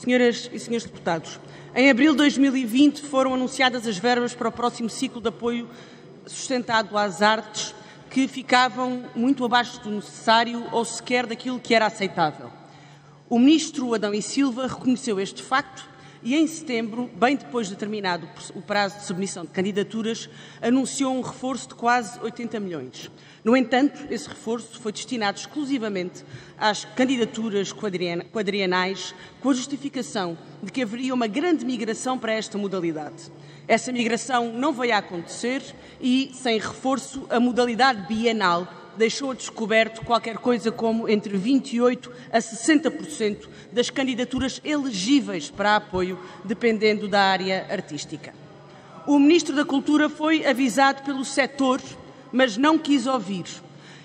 Senhoras e senhores deputados, em abril de 2020 foram anunciadas as verbas para o próximo ciclo de apoio sustentado às artes, que ficavam muito abaixo do necessário ou sequer daquilo que era aceitável. O ministro Adão e Silva reconheceu este facto e, em setembro, bem depois de terminado o prazo de submissão de candidaturas, anunciou um reforço de quase 80 milhões. No entanto, esse reforço foi destinado exclusivamente às candidaturas quadrienais, com a justificação de que haveria uma grande migração para esta modalidade. Essa migração não veio a acontecer e, sem reforço, a modalidade bienal deixou a descoberto qualquer coisa como entre 28% a 60% das candidaturas elegíveis para apoio, dependendo da área artística. O Ministro da Cultura foi avisado pelo setor, mas não quis ouvir.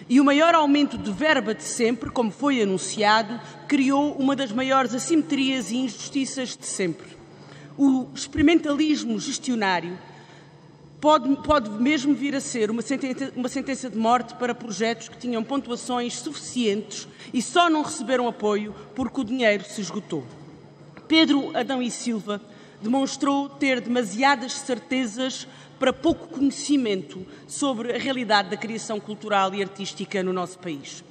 E o maior aumento de verba de sempre, como foi anunciado, criou uma das maiores assimetrias e injustiças de sempre. O experimentalismo gestionário pode mesmo vir a ser uma sentença de morte para projetos que tinham pontuações suficientes e só não receberam apoio porque o dinheiro se esgotou. Pedro Adão e Silva demonstrou ter demasiadas certezas para pouco conhecimento sobre a realidade da criação cultural e artística no nosso país.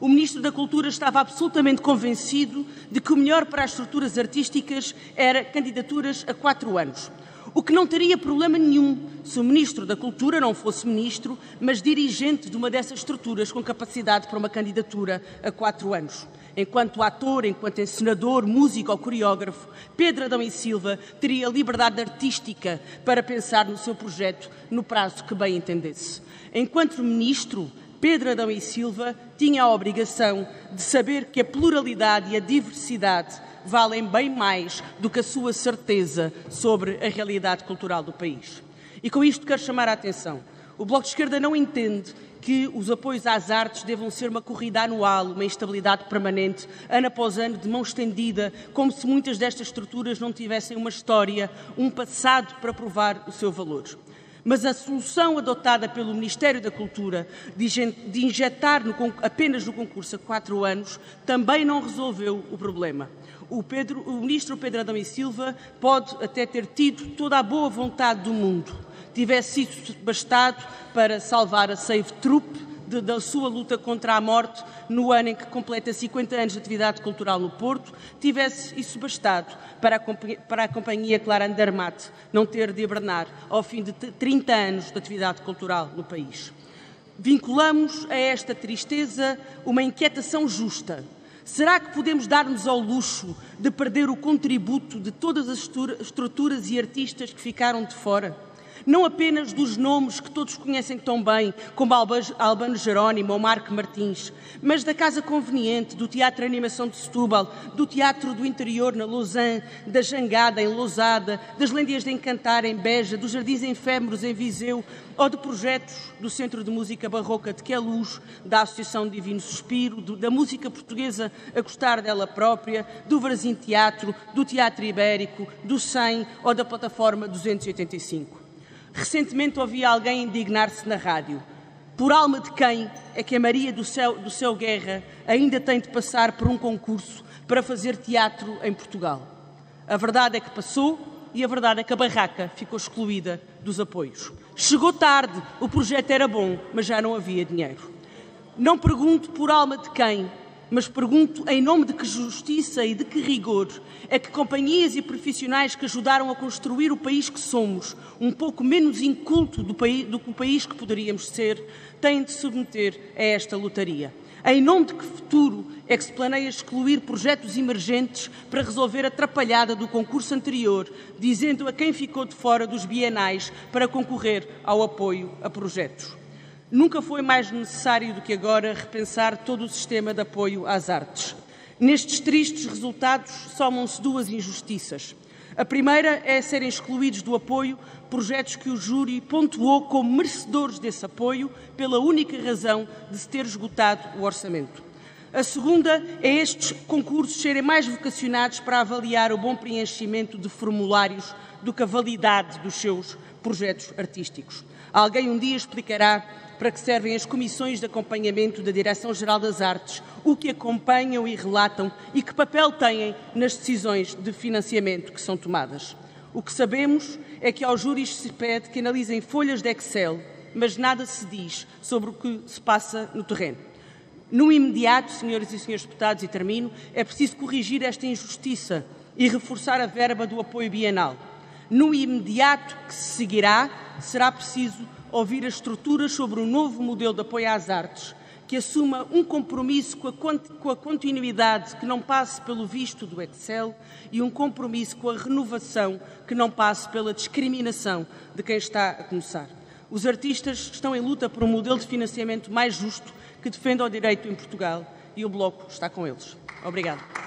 O Ministro da Cultura estava absolutamente convencido de que o melhor para as estruturas artísticas era candidaturas a 4 anos. O que não teria problema nenhum se o Ministro da Cultura não fosse Ministro, mas dirigente de uma dessas estruturas com capacidade para uma candidatura a 4 anos. Enquanto ator, enquanto encenador, músico ou coreógrafo, Pedro Adão e Silva teria liberdade artística para pensar no seu projeto no prazo que bem entendesse. Enquanto Ministro, Pedro Adão e Silva tinha a obrigação de saber que a pluralidade e a diversidade valem bem mais do que a sua certeza sobre a realidade cultural do país. E com isto quero chamar a atenção. O Bloco de Esquerda não entende que os apoios às artes devam ser uma corrida anual, uma instabilidade permanente, ano após ano, de mão estendida, como se muitas destas estruturas não tivessem uma história, um passado para provar o seu valor. Mas a solução adotada pelo Ministério da Cultura de injetar apenas no concurso a 4 anos também não resolveu o problema. O Ministro Pedro Adão e Silva pode até ter tido toda a boa vontade do mundo, tivesse isso bastado para salvar a Save Troop da sua luta contra a morte no ano em que completa 50 anos de atividade cultural no Porto, tivesse isso bastado para a Companhia Clara Andermatt não ter de hibernar ao fim de 30 anos de atividade cultural no país. Vinculamos a esta tristeza uma inquietação justa. Será que podemos dar-nos ao luxo de perder o contributo de todas as estruturas e artistas que ficaram de fora? Não apenas dos nomes que todos conhecem tão bem, como Albano Jerónimo ou Marco Martins, mas da Casa Conveniente, do Teatro de Animação de Setúbal, do Teatro do Interior na Lausanne, da Jangada em Lousada, das Lêndias de Encantar em Beja, dos Jardins Efêmeros em Viseu, ou de projetos do Centro de Música Barroca de Queluz, da Associação Divino Suspiro, da música portuguesa a gostar dela própria, do Varzim Teatro, do Teatro Ibérico, do 100 ou da Plataforma 285. Recentemente ouvi alguém indignar-se na rádio. Por alma de quem é que a Maria do Céu Guerra ainda tem de passar por um concurso para fazer teatro em Portugal? A verdade é que passou e a verdade é que a barraca ficou excluída dos apoios. Chegou tarde, o projeto era bom, mas já não havia dinheiro. Não pergunto por alma de quem, mas pergunto em nome de que justiça e de que rigor é que companhias e profissionais que ajudaram a construir o país que somos, um pouco menos inculto do que o país que poderíamos ser, têm de submeter a esta lotaria. Em nome de que futuro é que se planeia excluir projetos emergentes para resolver a atrapalhada do concurso anterior, dizendo a quem ficou de fora dos bienais para concorrer ao apoio a projetos? Nunca foi mais necessário do que agora repensar todo o sistema de apoio às artes. Nestes tristes resultados somam-se 2 injustiças. A primeira é serem excluídos do apoio projetos que o júri pontuou como merecedores desse apoio pela única razão de se ter esgotado o orçamento. A segunda é estes concursos serem mais vocacionados para avaliar o bom preenchimento de formulários do que a validade dos seus projetos artísticos. Alguém um dia explicará para que servem as comissões de acompanhamento da Direção-Geral das Artes, o que acompanham e relatam e que papel têm nas decisões de financiamento que são tomadas. O que sabemos é que aos júris se pede que analisem folhas de Excel, mas nada se diz sobre o que se passa no terreno. No imediato, senhoras e senhores deputados, e termino, é preciso corrigir esta injustiça e reforçar a verba do apoio bienal. No imediato que se seguirá, será preciso ouvir as estruturas sobre um novo modelo de apoio às artes, que assuma um compromisso com a continuidade que não passe pelo visto do Excel e um compromisso com a renovação que não passe pela discriminação de quem está a começar. Os artistas estão em luta por um modelo de financiamento mais justo que defenda o direito em Portugal e o Bloco está com eles. Obrigada.